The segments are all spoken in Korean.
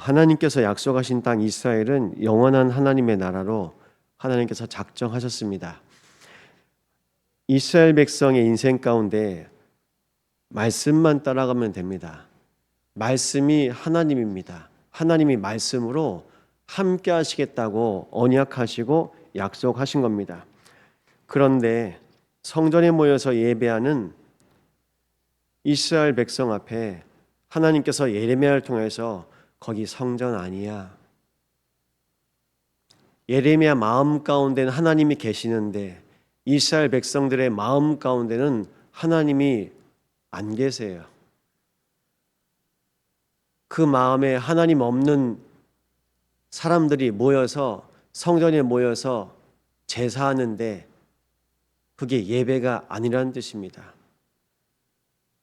하나님께서 약속하신 땅 이스라엘은 영원한 하나님의 나라로 하나님께서 작정하셨습니다. 이스라엘 백성의 인생 가운데 말씀만 따라가면 됩니다. 말씀이 하나님입니다. 하나님이 말씀으로 함께 하시겠다고 언약하시고 약속하신 겁니다. 그런데 성전에 모여서 예배하는 이스라엘 백성 앞에 하나님께서 예레미야를 통해서 거기 성전 아니야. 예레미야 마음 가운데는 하나님이 계시는데 이스라엘 백성들의 마음 가운데는 하나님이 안 계세요. 그 마음에 하나님 없는 사람들이 모여서 성전에 모여서 제사하는데 그게 예배가 아니라는 뜻입니다.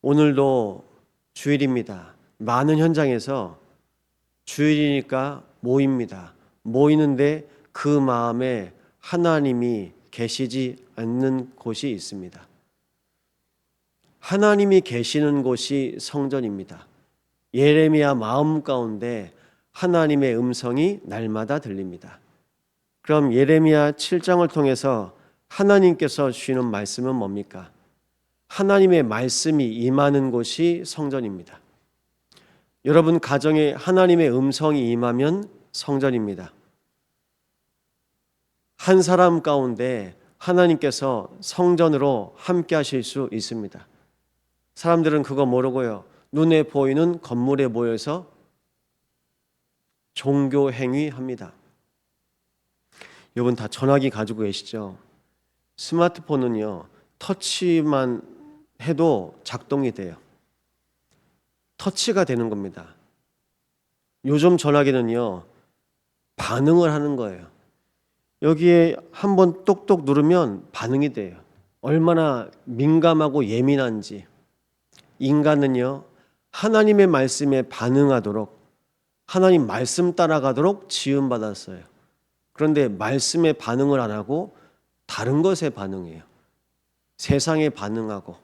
오늘도 주일입니다. 많은 현장에서 주일이니까 모입니다. 모이는데 그 마음에 하나님이 계시지 않는 곳이 있습니다. 하나님이 계시는 곳이 성전입니다. 예레미야 마음 가운데 하나님의 음성이 날마다 들립니다. 그럼 예레미야 7장을 통해서 하나님께서 주시는 말씀은 뭡니까? 하나님의 말씀이 임하는 곳이 성전입니다. 여러분 가정에 하나님의 음성이 임하면 성전입니다. 한 사람 가운데 하나님께서 성전으로 함께 하실 수 있습니다. 사람들은 그거 모르고요. 눈에 보이는 건물에 모여서 종교 행위합니다. 여러분 다 전화기 가지고 계시죠? 스마트폰은요. 터치만 해도 작동이 돼요. 터치가 되는 겁니다. 요즘 전화기는요. 반응을 하는 거예요. 여기에 한번 똑똑 누르면 반응이 돼요. 얼마나 민감하고 예민한지. 인간은요. 하나님의 말씀에 반응하도록 하나님 말씀 따라가도록 지음받았어요. 그런데 말씀에 반응을 안 하고 다른 것에 반응해요. 세상에 반응하고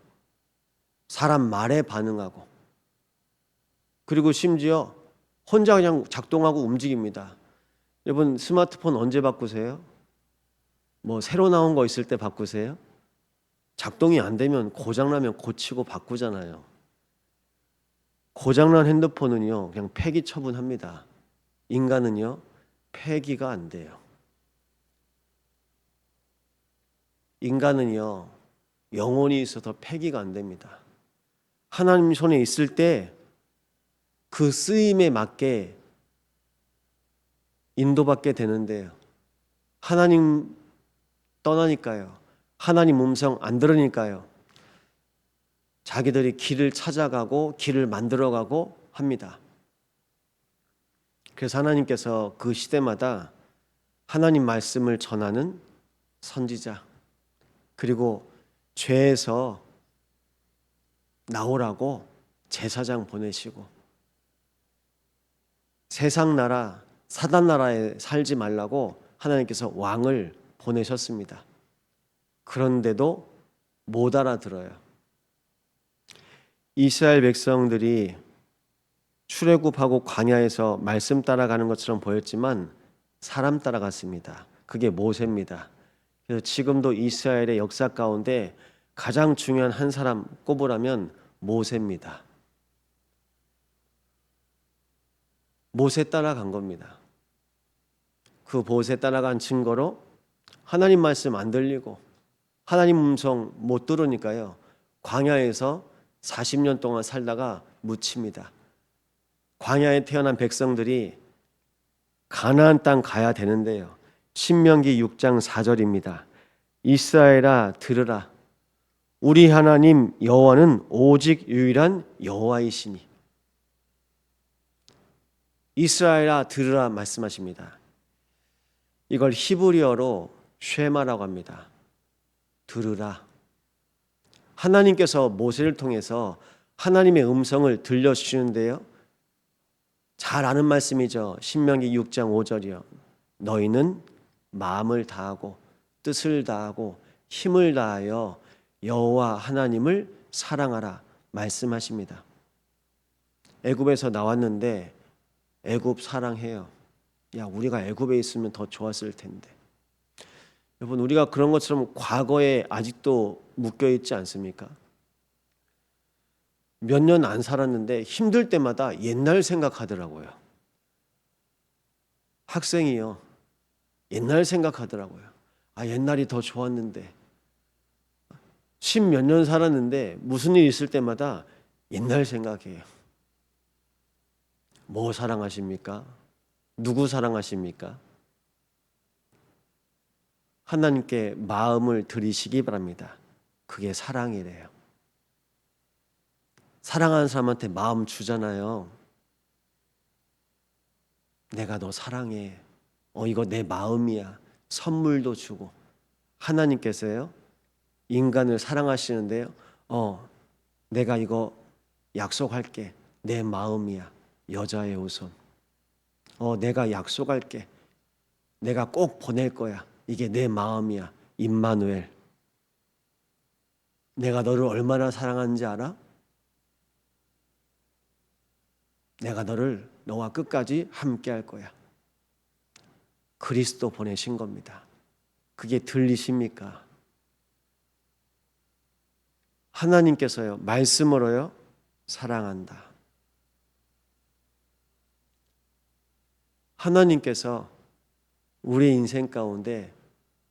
사람 말에 반응하고 그리고 심지어 혼자 그냥 작동하고 움직입니다. 여러분 스마트폰 언제 바꾸세요? 뭐 새로 나온 거 있을 때 바꾸세요? 작동이 안 되면 고장나면 고치고 바꾸잖아요. 고장난 핸드폰은요 그냥 폐기 처분합니다. 인간은요 폐기가 안 돼요. 인간은요 영혼이 있어서 폐기가 안 됩니다. 하나님 손에 있을 때 그 쓰임에 맞게 인도받게 되는데요. 하나님 떠나니까요. 하나님 음성 안 들으니까요. 자기들이 길을 찾아가고 길을 만들어가고 합니다. 그래서 하나님께서 그 시대마다 하나님 말씀을 전하는 선지자 그리고 죄에서 나오라고 제사장 보내시고 세상 나라 사단 나라에 살지 말라고 하나님께서 왕을 보내셨습니다. 그런데도 못 알아들어요. 이스라엘 백성들이 출애굽하고 광야에서 말씀 따라가는 것처럼 보였지만 사람 따라갔습니다. 그게 모세입니다. 그래서 지금도 이스라엘의 역사 가운데 가장 중요한 한 사람 꼽으라면 모세입니다. 모세 따라간 겁니다. 그 모세 따라간 증거로 하나님 말씀 안 들리고 하나님 음성 못 들으니까요. 광야에서 40년 동안 살다가 묻힙니다. 광야에 태어난 백성들이 가나안 땅 가야 되는데요. 신명기 6장 4절입니다. 이스라엘아 들으라. 우리 하나님 여호와는 오직 유일한 여호와이시니. 이스라엘아 들으라 말씀하십니다. 이걸 히브리어로 쉐마라고 합니다. 들으라. 하나님께서 모세를 통해서 하나님의 음성을 들려주시는데요. 잘 아는 말씀이죠. 신명기 6장 5절이요. 너희는 마음을 다하고 뜻을 다하고 힘을 다하여 여호와 하나님을 사랑하라 말씀하십니다. 애굽에서 나왔는데 애굽 사랑해요. 야, 우리가 애굽에 있으면 더 좋았을 텐데. 여러분, 우리가 그런 것처럼 과거에 아직도 묶여 있지 않습니까? 몇 년 안 살았는데 힘들 때마다 옛날 생각하더라고요. 학생이요. 옛날 생각하더라고요. 아, 옛날이 더 좋았는데. 10몇 년 살았는데 무슨 일 있을 때마다 옛날 생각해요. 뭐 사랑하십니까? 누구 사랑하십니까? 하나님께 마음을 드리시기 바랍니다. 그게 사랑이래요. 사랑하는 사람한테 마음 주잖아요. 내가 너 사랑해. 이거 내 마음이야. 선물도 주고. 하나님께서요, 인간을 사랑하시는데요. 내가 이거 약속할게. 내 마음이야. 여자의 우선. 내가 약속할게. 내가 꼭 보낼 거야. 이게 내 마음이야. 임마누엘. 내가 너를 얼마나 사랑하는지 알아? 내가 너와 끝까지 함께 할 거야. 그리스도 보내신 겁니다. 그게 들리십니까? 하나님께서요, 말씀으로요, 사랑한다. 하나님께서 우리 인생 가운데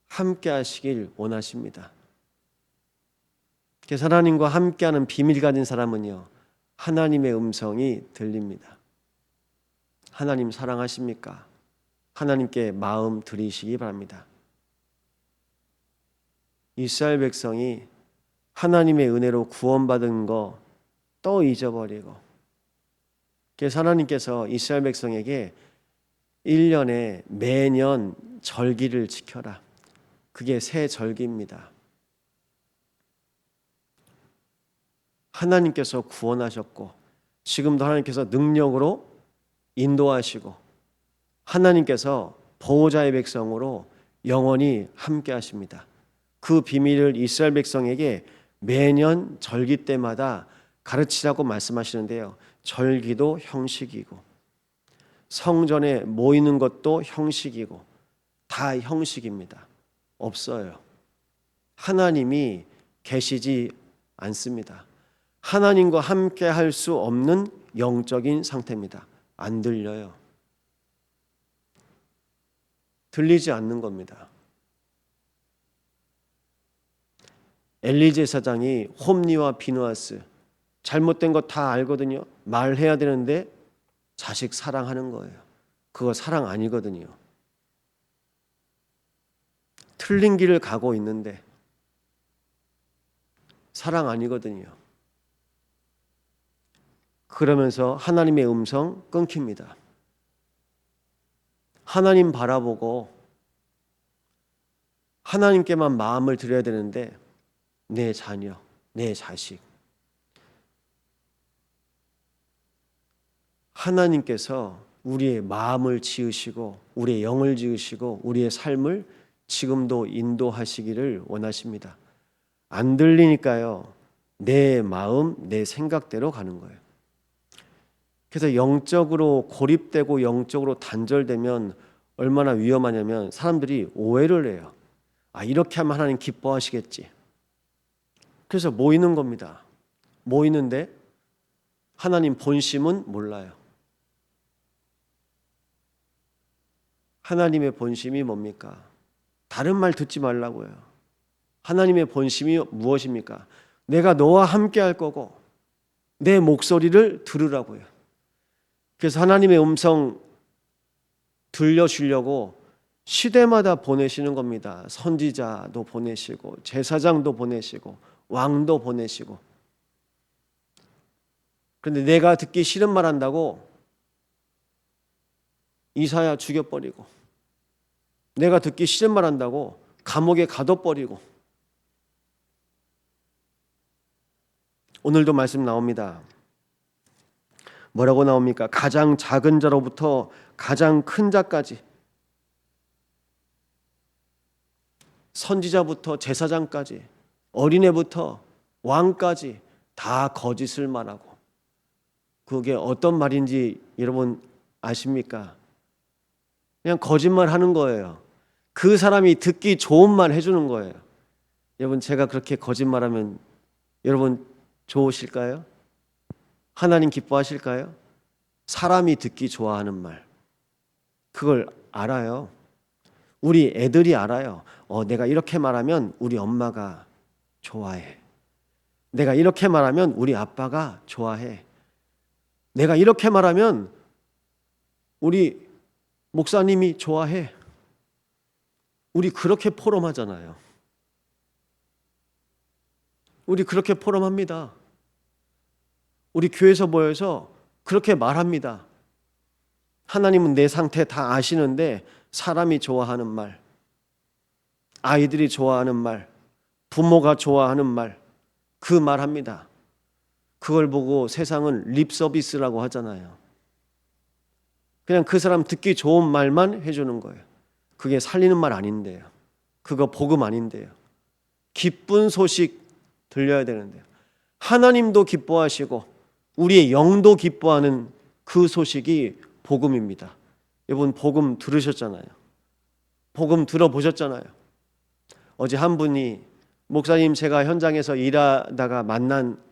함께 하시길 원하십니다. 그래서 하나님과 함께하는 비밀 가진 사람은요, 하나님의 음성이 들립니다. 하나님 사랑하십니까? 하나님께 마음 드리시기 바랍니다. 이스라엘 백성이 하나님의 은혜로 구원받은 거 또 잊어버리고, 그래서 하나님께서 이스라엘 백성에게 1년에 매년 절기를 지켜라. 그게 새 절기입니다. 하나님께서 구원하셨고 지금도 하나님께서 능력으로 인도하시고 하나님께서 보호자의 백성으로 영원히 함께 하십니다. 그 비밀을 이스라엘 백성에게 매년 절기 때마다 가르치라고 말씀하시는데요. 절기도 형식이고 성전에 모이는 것도 형식이고 다 형식입니다. 없어요. 하나님이 계시지 않습니다. 하나님과 함께 할 수 없는 영적인 상태입니다. 안 들려요. 들리지 않는 겁니다. 엘리 제사장이 홈리와 비누아스 잘못된 거 다 알거든요. 말해야 되는데 자식 사랑하는 거예요. 그거 사랑 아니거든요. 틀린 길을 가고 있는데 사랑 아니거든요. 그러면서 하나님의 음성 끊깁니다. 하나님 바라보고 하나님께만 마음을 드려야 되는데 내 자녀, 내 자식, 하나님께서 우리의 마음을 지으시고 우리의 영을 지으시고 우리의 삶을 지금도 인도하시기를 원하십니다. 안 들리니까요. 내 마음, 내 생각대로 가는 거예요. 그래서 영적으로 고립되고 영적으로 단절되면 얼마나 위험하냐면 사람들이 오해를 해요. 이렇게 하면 하나님 기뻐하시겠지. 그래서 모이는 겁니다. 모이는데 하나님 본심은 몰라요. 하나님의 본심이 뭡니까? 다른 말 듣지 말라고요. 하나님의 본심이 무엇입니까? 내가 너와 함께 할 거고 내 목소리를 들으라고요. 그래서 하나님의 음성 들려주려고 시대마다 보내시는 겁니다. 선지자도 보내시고 제사장도 보내시고 왕도 보내시고. 그런데 내가 듣기 싫은 말 한다고 이사야 죽여버리고 내가 듣기 싫은 말 한다고 감옥에 가둬버리고. 오늘도 말씀 나옵니다. 뭐라고 나옵니까? 가장 작은 자로부터 가장 큰 자까지, 선지자부터 제사장까지, 어린애부터 왕까지 다 거짓을 말하고. 그게 어떤 말인지 여러분 아십니까? 그냥 거짓말 하는 거예요. 그 사람이 듣기 좋은 말 해주는 거예요. 여러분, 제가 그렇게 거짓말하면 여러분 좋으실까요? 하나님 기뻐하실까요? 사람이 듣기 좋아하는 말, 그걸 알아요. 우리 애들이 알아요. 내가 이렇게 말하면 우리 엄마가 좋아해. 내가 이렇게 말하면 우리 아빠가 좋아해. 내가 이렇게 말하면 우리 목사님이 좋아해. 우리 그렇게 포럼하잖아요. 우리 그렇게 포럼합니다. 우리 교회에서 모여서 그렇게 말합니다. 하나님은 내 상태 다 아시는데 사람이 좋아하는 말, 아이들이 좋아하는 말, 부모가 좋아하는 말, 그 말합니다. 그걸 보고 세상은 립 서비스라고 하잖아요. 그냥 그 사람 듣기 좋은 말만 해주는 거예요. 그게 살리는 말 아닌데요. 그거 복음 아닌데요. 기쁜 소식 들려야 되는데요. 하나님도 기뻐하시고 우리의 영도 기뻐하는 그 소식이 복음입니다. 여러분, 복음 들으셨잖아요. 복음 들어보셨잖아요. 어제 한 분이, 목사님, 제가 현장에서 일하다가 만난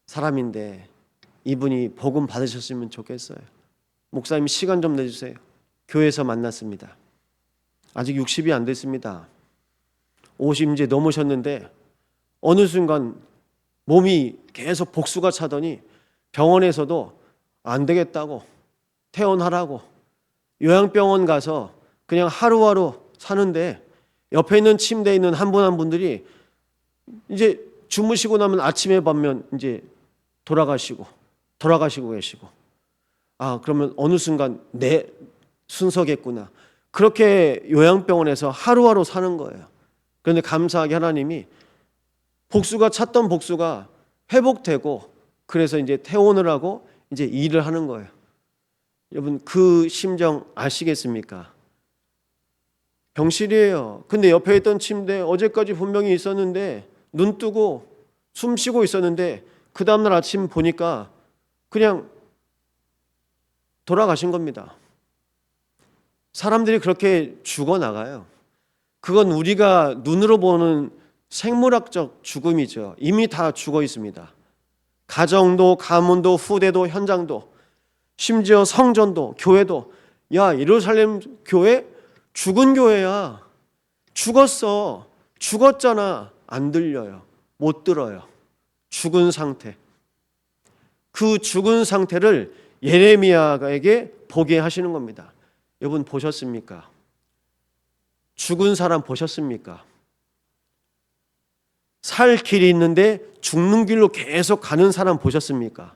사람인데 이분이 복음 받으셨으면 좋겠어요. 목사님, 시간 좀 내주세요. 교회에서 만났습니다. 아직 60이 안 됐습니다. 50 이제 넘으셨는데 어느 순간 몸이 계속 복수가 차더니 병원에서도 안 되겠다고 퇴원하라고, 요양병원 가서 그냥 하루하루 사는데 옆에 있는 침대에 있는 한 분 한 분들이 이제 주무시고 나면 아침에 보면 이제 돌아가시고 계시고, 그러면 어느 순간 내 순서겠구나. 그렇게 요양병원에서 하루하루 사는 거예요. 그런데 감사하게 하나님이 복수가 찼던 복수가 회복되고, 그래서 이제 퇴원을 하고 이제 일을 하는 거예요. 여러분, 그 심정 아시겠습니까? 병실이에요. 근데 옆에 있던 침대 어제까지 분명히 있었는데 눈 뜨고 숨 쉬고 있었는데 그 다음날 아침 보니까 그냥 돌아가신 겁니다. 사람들이 그렇게 죽어나가요. 그건 우리가 눈으로 보는 생물학적 죽음이죠. 이미 다 죽어 있습니다. 가정도, 가문도, 후대도, 현장도, 심지어 성전도, 교회도. 야, 예루살렘 교회 죽은 교회야. 죽었어. 죽었잖아. 안 들려요. 못 들어요. 죽은 상태. 그 죽은 상태를 예레미야에게 보게 하시는 겁니다. 여러분, 보셨습니까? 죽은 사람 보셨습니까? 살 길이 있는데 죽는 길로 계속 가는 사람 보셨습니까?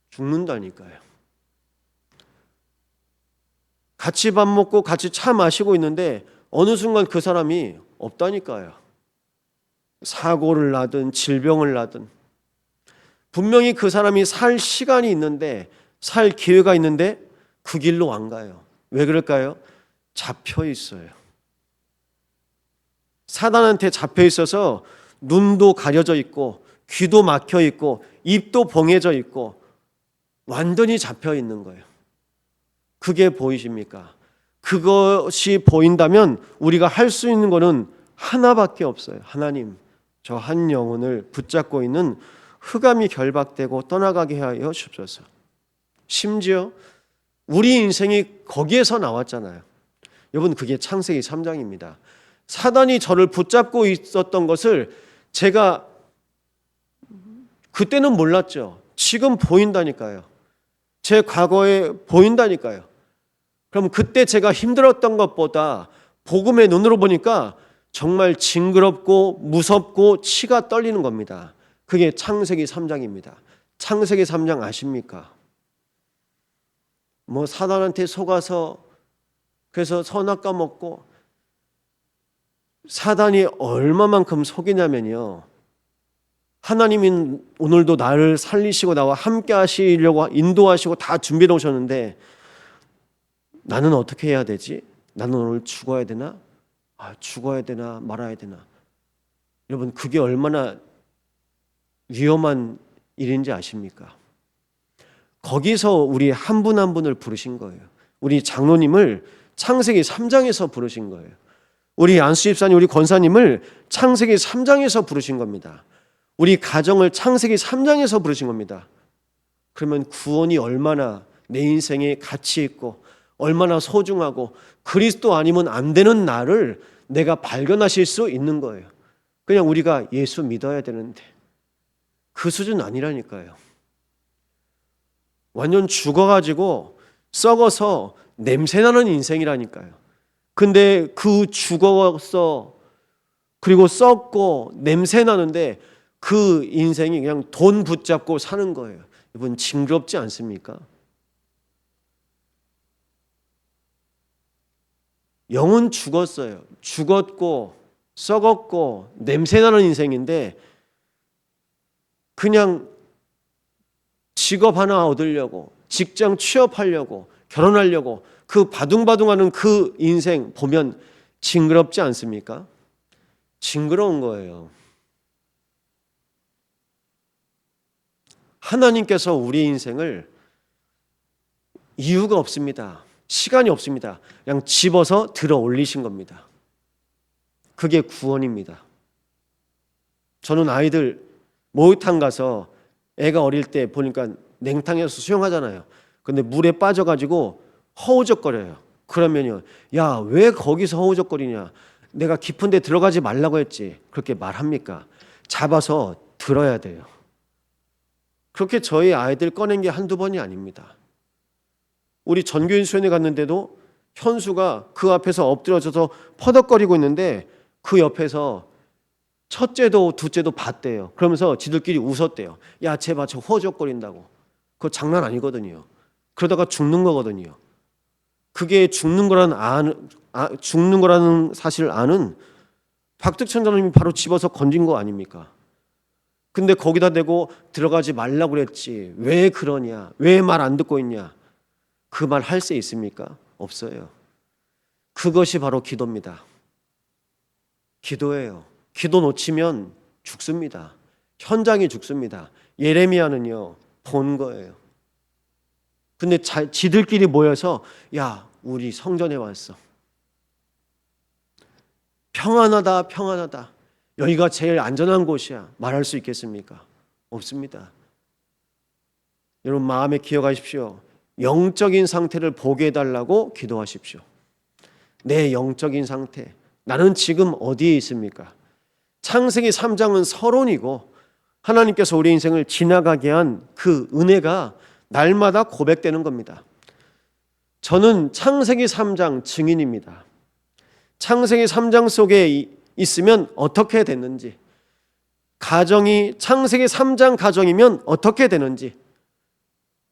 죽는다니까요. 같이 밥 먹고 같이 차 마시고 있는데 어느 순간 그 사람이 없다니까요. 사고를 나든 질병을 나든, 분명히 그 사람이 살 시간이 있는데, 살 기회가 있는데 그 길로 안 가요. 왜 그럴까요? 잡혀 있어요. 사단한테 잡혀 있어서 눈도 가려져 있고 귀도 막혀 있고 입도 봉해져 있고 완전히 잡혀 있는 거예요. 그게 보이십니까? 그것이 보인다면 우리가 할 수 있는 거는 하나밖에 없어요. 하나님, 저 한 영혼을 붙잡고 있는 흑암이 결박되고 떠나가게 하여 주옵소서. 심지어 우리 인생이 거기에서 나왔잖아요. 여러분, 그게 창세기 3장입니다. 사단이 저를 붙잡고 있었던 것을 제가 그때는 몰랐죠. 지금 보인다니까요. 제 과거에 보인다니까요. 그럼 그때 제가 힘들었던 것보다 복음의 눈으로 보니까 정말 징그럽고 무섭고 치가 떨리는 겁니다. 그게 창세기 3장입니다. 창세기 3장 아십니까? 사단한테 속아서 그래서 선악과 먹고, 사단이 얼마만큼 속이냐면요, 하나님이 오늘도 나를 살리시고 나와 함께 하시려고 인도하시고 다 준비해 놓으셨는데 나는 어떻게 해야 되지? 나는 오늘 죽어야 되나? 죽어야 되나 말아야 되나? 여러분, 그게 얼마나 위험한 일인지 아십니까? 거기서 우리 한 분 한 분을 부르신 거예요. 우리 장로님을 창세기 3장에서 부르신 거예요. 우리 안수 집사님, 우리 권사님을 창세기 3장에서 부르신 겁니다. 우리 가정을 창세기 3장에서 부르신 겁니다. 그러면 구원이 얼마나 내 인생에 가치 있고 얼마나 소중하고 그리스도 아니면 안 되는 나를 내가 발견하실 수 있는 거예요. 그냥 우리가 예수 믿어야 되는데 그 수준 아니라니까요. 완전 죽어가지고 썩어서 냄새나는 인생이라니까요. 근데 그 죽어서 그리고 썩고 냄새나는데 그 인생이 그냥 돈 붙잡고 사는 거예요. 이분 징그럽지 않습니까? 영은 죽었어요. 죽었고 썩었고 냄새나는 인생인데 그냥 직업 하나 얻으려고, 직장 취업하려고, 결혼하려고 그 바둥바둥하는 그 인생 보면 징그럽지 않습니까? 징그러운 거예요. 하나님께서 우리 인생을 이유가 없습니다. 시간이 없습니다. 그냥 집어서 들어 올리신 겁니다. 그게 구원입니다. 저는 아이들 목욕탕 가서 애가 어릴 때 보니까 냉탕에서 수영하잖아요. 근데 물에 빠져가지고 허우적거려요. 그러면요, 야, 왜 거기서 허우적거리냐? 내가 깊은 데 들어가지 말라고 했지. 그렇게 말합니까? 잡아서 들어야 돼요. 그렇게 저희 아이들 꺼낸 게 한두 번이 아닙니다. 우리 전교인 수련회 갔는데도 현수가 그 앞에서 엎드려져서 퍼덕거리고 있는데 그 옆에서 첫째도 둘째도 봤대요. 그러면서 지들끼리 웃었대요. 야, 쟤 봐, 저 허우적거린다고. 그거 장난 아니거든요. 그러다가 죽는 거거든요. 그게 죽는 거라는 사실을 아는 박득천 장로님이 바로 집어서 건진 거 아닙니까? 근데 거기다 대고 들어가지 말라고 그랬지. 왜 그러냐? 왜 말 안 듣고 있냐? 그 말 할 수 있습니까? 없어요. 그것이 바로 기도입니다. 기도예요. 기도 놓치면 죽습니다. 현장이 죽습니다. 예레미야는요, 본 거예요. 근데 지들끼리 모여서 야, 우리 성전에 왔어. 평안하다, 평안하다. 여기가 제일 안전한 곳이야. 말할 수 있겠습니까? 없습니다. 여러분 마음에 기억하십시오. 영적인 상태를 보게 해달라고 기도하십시오. 내 영적인 상태. 나는 지금 어디에 있습니까? 창세기 3장은 서론이고 하나님께서 우리 인생을 지나가게 한 그 은혜가 날마다 고백되는 겁니다. 저는 창세기 3장 증인입니다. 창세기 3장 속에 있으면 어떻게 됐는지, 가정이 창세기 3장 가정이면 어떻게 되는지,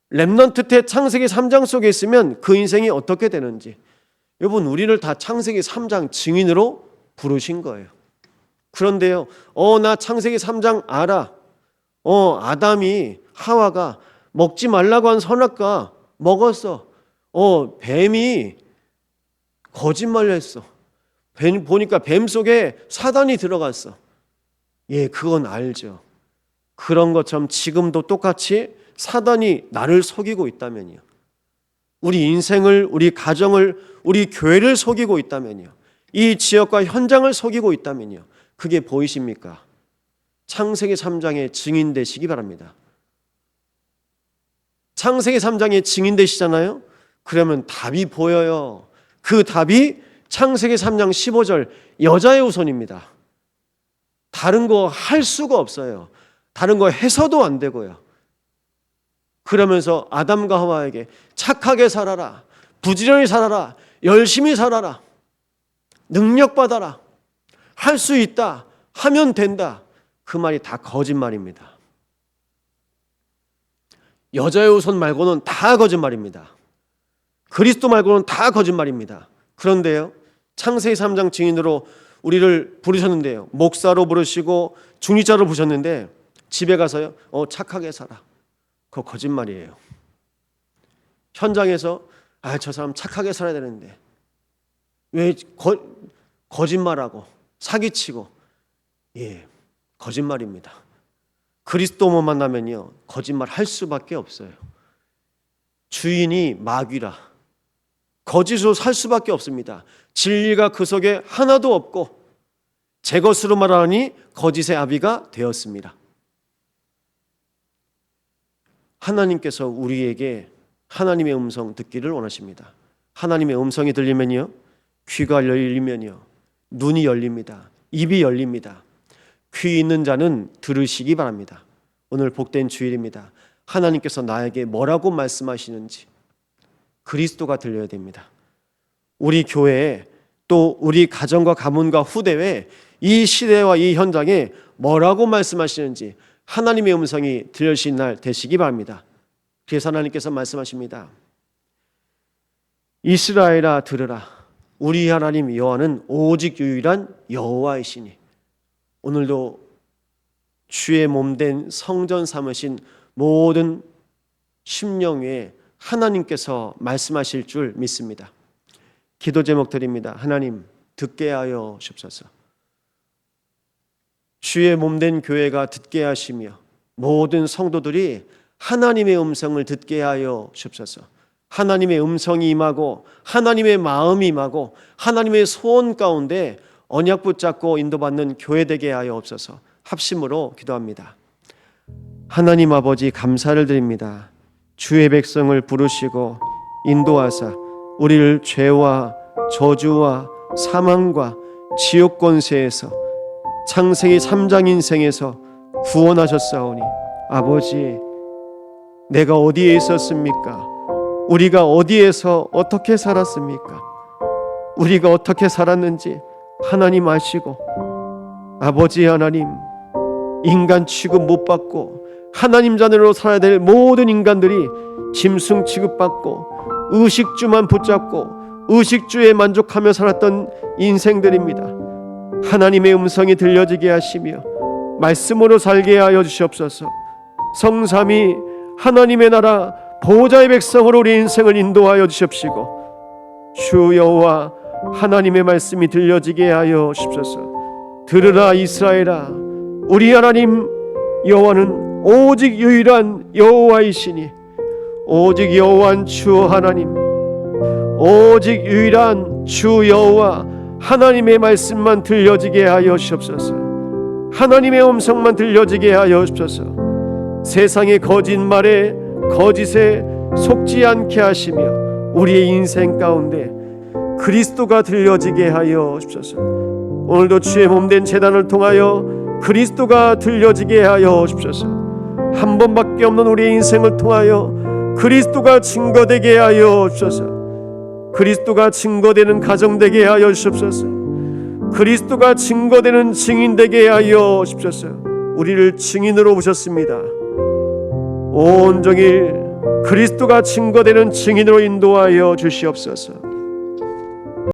렘넌트 때 창세기 3장 속에 있으면 그 인생이 어떻게 되는지, 여러분 우리를 다 창세기 3장 증인으로 부르신 거예요. 그런데요, 나 창세기 3장 알아. 아담이 하와가 먹지 말라고 한 선악과 먹었어. 뱀이 거짓말을 했어. 보니까 뱀 속에 사단이 들어갔어. 예, 그건 알죠. 그런 것처럼 지금도 똑같이 사단이 나를 속이고 있다면요. 우리 인생을, 우리 가정을, 우리 교회를 속이고 있다면요. 이 지역과 현장을 속이고 있다면요. 그게 보이십니까? 창세기 3장의 증인 되시기 바랍니다. 창세기 3장의 증인 되시잖아요? 그러면 답이 보여요. 그 답이 창세기 3장 15절 여자의 후손입니다. 다른 거 할 수가 없어요. 다른 거 해서도 안 되고요. 그러면서 아담과 하와에게 착하게 살아라, 부지런히 살아라, 열심히 살아라, 능력 받아라, 할 수 있다, 하면 된다. 그 말이 다 거짓말입니다. 여자의 후손 말고는 다 거짓말입니다. 그리스도 말고는 다 거짓말입니다. 그런데요, 창세기 3장 증인으로 우리를 부르셨는데요, 목사로 부르시고 중직자로 부르셨는데 집에 가서요, 착하게 살아. 그거 거짓말이에요. 현장에서 저 사람 착하게 살아야 되는데 왜 거짓말하고 사기치고, 예, 거짓말입니다. 그리스도만 만나면요, 거짓말 할 수밖에 없어요. 주인이 마귀라. 거짓으로 살 수밖에 없습니다. 진리가 그 속에 하나도 없고 제 것으로 말하니 거짓의 아비가 되었습니다. 하나님께서 우리에게 하나님의 음성 듣기를 원하십니다. 하나님의 음성이 들리면요, 귀가 열리면요, 눈이 열립니다. 입이 열립니다. 귀 있는 자는 들으시기 바랍니다. 오늘 복된 주일입니다. 하나님께서 나에게 뭐라고 말씀하시는지 그리스도가 들려야 됩니다. 우리 교회에 또 우리 가정과 가문과 후대에 이 시대와 이 현장에 뭐라고 말씀하시는지 하나님의 음성이 들려지는 날 되시기 바랍니다. 그래서 하나님께서 말씀하십니다. 이스라엘아 들으라. 우리 하나님 여호와는 오직 유일한 여호와이시니. 오늘도 주의 몸된 성전 삼으신 모든 심령 위에 하나님께서 말씀하실 줄 믿습니다. 기도 제목 드립니다. 하나님 듣게 하여 주옵소서. 주의 몸된 교회가 듣게 하시며 모든 성도들이 하나님의 음성을 듣게 하여 주옵소서. 하나님의 음성이 임하고 하나님의 마음이 임하고 하나님의 소원 가운데 언약 붙잡고 인도받는 교회 되게 하여 없어서 합심으로 기도합니다. 하나님 아버지 감사를 드립니다. 주의 백성을 부르시고 인도하사 우리를 죄와 저주와 사망과 지옥 권세에서 창세기 3장 인생에서 구원하셨사오니 아버지, 내가 어디에 있었습니까? 우리가 어디에서 어떻게 살았습니까? 우리가 어떻게 살았는지 하나님 아시고, 아버지 하나님, 인간 취급 못 받고 하나님 자녀로 살아야 될 모든 인간들이 짐승 취급받고 의식주만 붙잡고 의식주에 만족하며 살았던 인생들입니다. 하나님의 음성이 들려지게 하시며 말씀으로 살게 하여 주시옵소서. 성삼위 하나님의 나라 보호자의 백성으로 우리 인생을 인도하여 주십시고, 주 여호와 하나님의 말씀이 들려지게 하여 주십소서. 들으라 이스라엘아, 우리 하나님 여호와는 오직 유일한 여호와이시니, 오직 여호와는 주 하나님, 오직 유일한 주 여호와 하나님의 말씀만 들려지게 하여 주옵소서. 하나님의 음성만 들려지게 하여 주옵소서. 세상의 거짓말에 거짓에 속지 않게 하시며 우리의 인생 가운데 그리스도가 들려지게 하여 주옵소서. 오늘도 주의 몸된 제단을 통하여 그리스도가 들려지게 하여 주옵소서. 한 번밖에 없는 우리의 인생을 통하여 그리스도가 증거되게 하여 주옵소서. 그리스도가 증거되는 가정 되게 하여 주옵소서. 그리스도가 증거되는 증인 되게 하여 주옵소서. 우리를 증인으로 부셨습니다. 온종일 그리스도가 증거되는 증인으로 인도하여 주시옵소서.